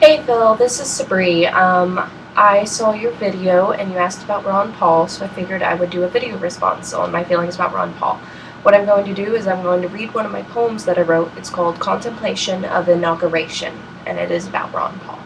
Hey Phil, this is Sabri. I saw your video and you asked about Ron Paul, so I figured I would do a video response on my feelings about Ron Paul. What I'm going to do is I'm going to read one of my poems that I wrote. It's called Contemplation of Inauguration, and it is about Ron Paul.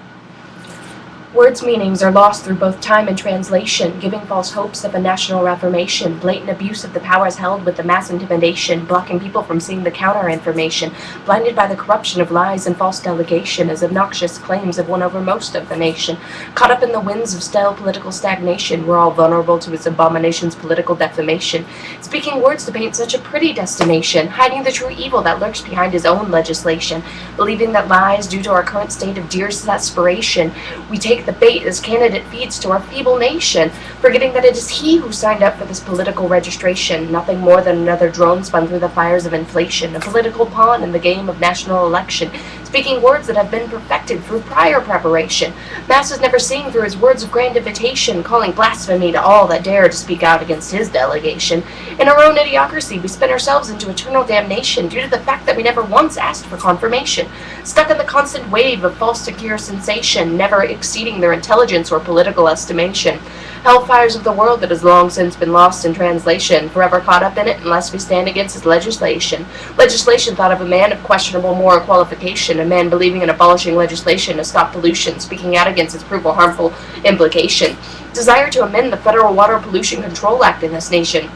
Words' meanings are lost through both time and translation, giving false hopes of a national reformation, blatant abuse of the powers held with the mass intimidation, blocking people from seeing the counter-information, blinded by the corruption of lies and false delegation as obnoxious claims have won over most of the nation. Caught up in the winds of stale political stagnation, we're all vulnerable to its abominations, political defamation. Speaking words to paint such a pretty destination, hiding the true evil that lurks behind his own legislation, believing that lies due to our current state of desperation. We take the bait as candidate feeds to our feeble nation, forgetting that it is he who signed up for this political registration, nothing more than another drone spun through the fires of inflation, a political pawn in the game of national election, speaking words that have been perfected through prior preparation. Masses never seeing through his words of grand invitation, calling blasphemy to all that dare to speak out against his delegation. In our own idiocracy, we spin ourselves into eternal damnation due to the fact that we never once asked for confirmation, stuck in the constant wave of false secure sensation, never exceeding their intelligence or political estimation. Hellfires of the world that has long since been lost in translation, forever caught up in it unless we stand against his legislation. Legislation thought of a man of questionable moral qualification, a man believing in abolishing legislation to stop pollution, speaking out against its provable harmful implication. Desire to amend the Federal Water Pollution Control Act in this nation,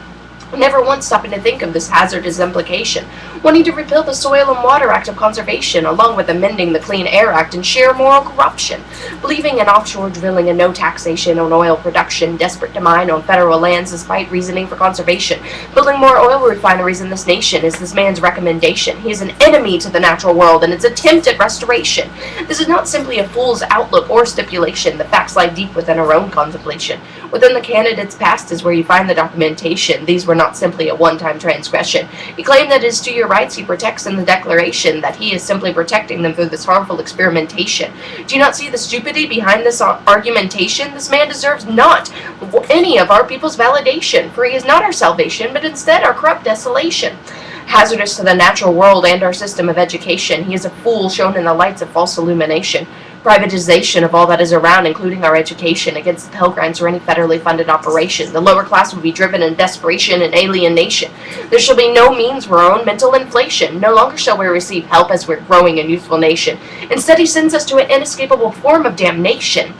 never once stopping to think of this hazardous implication, wanting to repeal the Soil and Water Act of Conservation, along with amending the Clean Air Act and sheer moral corruption, believing in offshore drilling and no taxation on oil production, desperate to mine on federal lands despite reasoning for conservation, building more oil refineries in this nation is this man's recommendation. He is an enemy to the natural world and its attempt at restoration. This is not simply a fool's outlook or stipulation. The facts lie deep within our own contemplation. Within the candidate's past is where you find the documentation. These were not simply a one-time transgression. He claimed that it is to your rights he protects in the declaration, that he is simply protecting them through this harmful experimentation. Do you not see the stupidity behind this argumentation? This man deserves not any of our people's validation, for he is not our salvation, but instead our corrupt desolation. Hazardous to the natural world and our system of education, he is a fool shown in the lights of false illumination. Privatization of all that is around, including our education, against the Pell Grants or any federally funded operation. The lower class will be driven in desperation and alienation. There shall be no means for our own mental inflation. No longer shall we receive help as we're growing a youthful nation. Instead, he sends us to an inescapable form of damnation.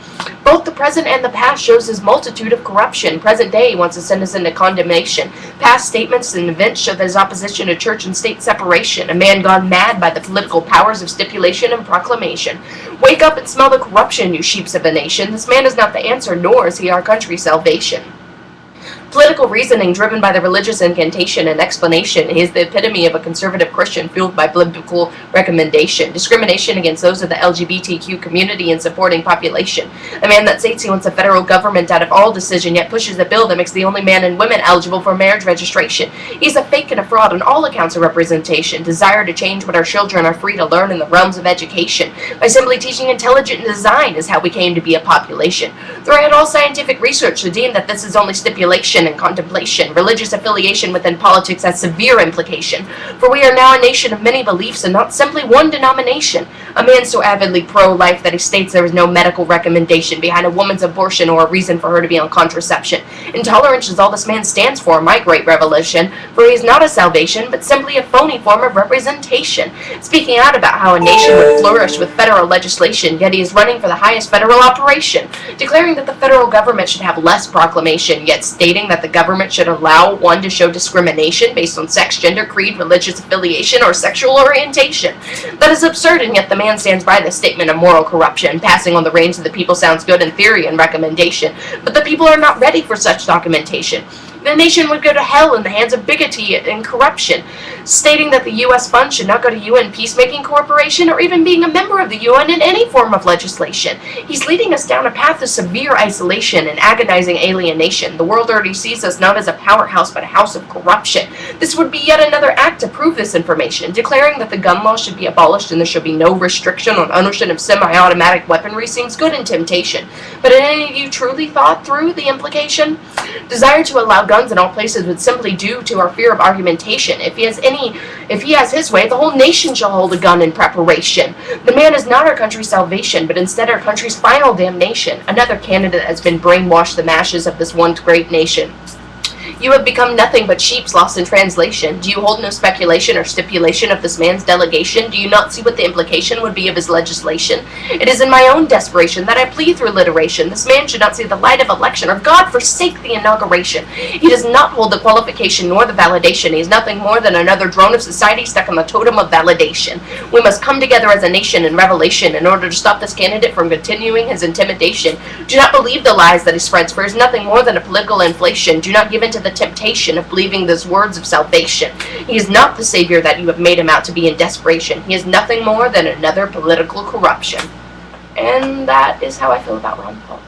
Both the present and the past shows his multitude of corruption. Present day he wants to send us into condemnation. Past statements and events show that his opposition to church and state separation, a man gone mad by the political powers of stipulation and proclamation. Wake up and smell the corruption, you sheeps of a nation. This man is not the answer, nor is he our country's salvation. Political reasoning driven by the religious incantation and explanation is the epitome of a conservative Christian fueled by biblical recommendation. Discrimination against those of the LGBTQ community and supporting population. A man that states he wants the federal government out of all decision, yet pushes a bill that makes the only man and women eligible for marriage registration. He's a fake and a fraud on all accounts of representation. Desire to change what our children are free to learn in the realms of education. By simply teaching intelligent design is how we came to be a population. Throughout all scientific research to deem that this is only stipulation and contemplation. Religious affiliation within politics has severe implication, for we are now a nation of many beliefs and not simply one denomination. A man so avidly pro-life that he states there is no medical recommendation behind a woman's abortion or a reason for her to be on contraception. Intolerance is all this man stands for, my great revelation, for he is not a salvation, but simply a phony form of representation. Speaking out about how a nation would flourish with federal legislation, yet he is running for the highest federal operation, declaring that the federal government should have less proclamation, yet stating that the government should allow one to show discrimination based on sex, gender, creed, religious affiliation, or sexual orientation. That is absurd, and yet the man stands by this statement of moral corruption. Passing on the reins of the people sounds good in theory and recommendation, but the people are not ready for such documentation. The nation would go to hell in the hands of bigotry and corruption, stating that the U.S. funds should not go to UN Peacemaking Corporation or even being a member of the UN in any form of legislation. He's leading us down a path of severe isolation and agonizing alienation. The world already sees us not as a powerhouse but a house of corruption. This would be yet another act to prove this information, declaring that the gun law should be abolished and there should be no restriction on ownership of semi-automatic weaponry seems good in temptation. But had any of you truly thought through the implication? Desire to allow guns in all places would simply due to our fear of argumentation. If he has any if he has his way, the whole nation shall hold a gun in preparation. The man is not our country's salvation, but instead our country's final damnation. Another candidate has been brainwashed the masses of this once great nation. You have become nothing but sheeps lost in translation. Do you hold no speculation or stipulation of this man's delegation? Do you not see what the implication would be of his legislation? It is in my own desperation that I plead through alliteration. This man should not see the light of election, or God forsake the inauguration. He does not hold the qualification nor the validation. He is nothing more than another drone of society stuck on the totem of validation. We must come together as a nation in revelation in order to stop this candidate from continuing his intimidation. Do not believe the lies that he spreads, for he is nothing more than a political inflation. Do not give in to the temptation of believing those words of salvation. He is not the savior that you have made him out to be in desperation. He is nothing more than another political corruption. And that is how I feel about Ron Paul.